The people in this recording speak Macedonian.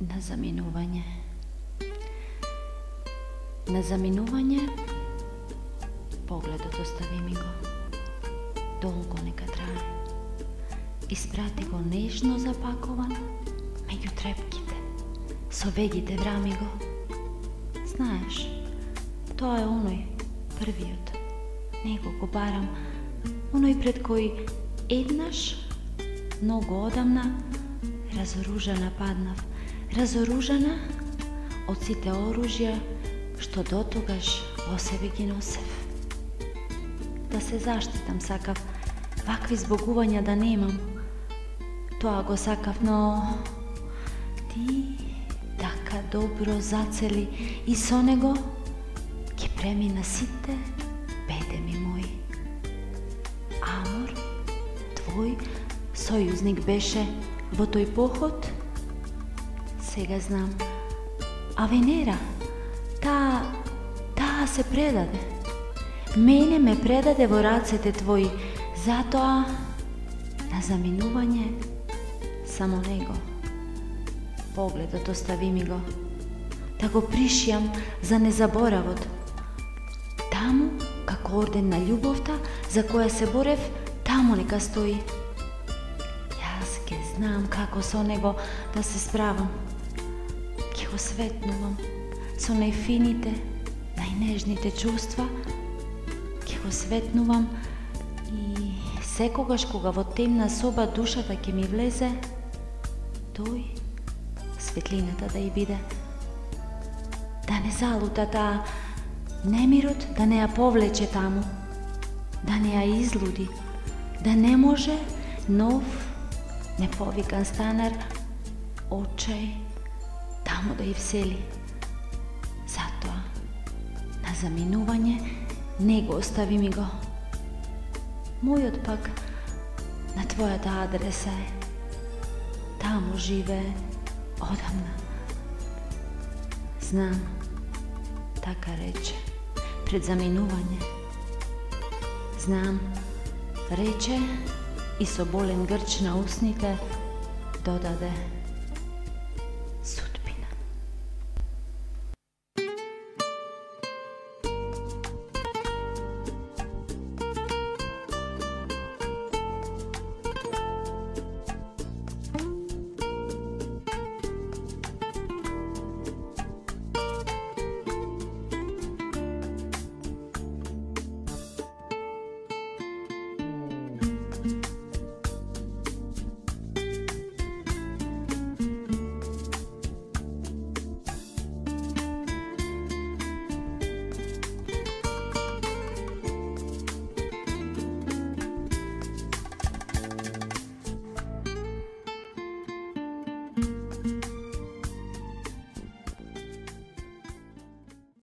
Na zaminuvanje. Na zaminuvanje pogledot ostavi mi go. Dolgo neka traje. Isprati go nežno zapakovan među trepkite. Sovegite vrami go. Znaš, to je onoj prvi od nego ko baram, onoj pred koji ednaš mnogo odamna razoružana padnav. Razoružana od site oružja što dotogaš o sebi gi nosev. Da se zaštitam sakav, vakvi zboguvanja da nemam, to ako sakav, no ti taka dobro zaceli i sonego ki premina site bede mi moji. Amor, tvoj sojuznik beše vo toj pohod, сега знам. А Венера, та се предаде. Мене ме предаде во рацете твои, затоа на заминување само него. Погледот остави ми го, да го пришијам за незаборавот. Таму, како орден на љубовта, за која се борев, таму нека стои. Јас ке знам како со него да се справам. Ке го светнувам со најфините, најнежните чувства, ке го светнувам и секогаш кога во темна соба душата ке ми влезе, тој светлината да ја биде. Да не залута таа, немирот да не ја повлече таму, да не ја излуди, да не може нов, неповикан станар, очај, таму да ја всели. Затоа, на заминување, него остави ми го. Мојот пак на твојата адреса е. Таму живее одамна. Знам, така рече, пред заминување. Знам, рече и со болен грч на усните додаде.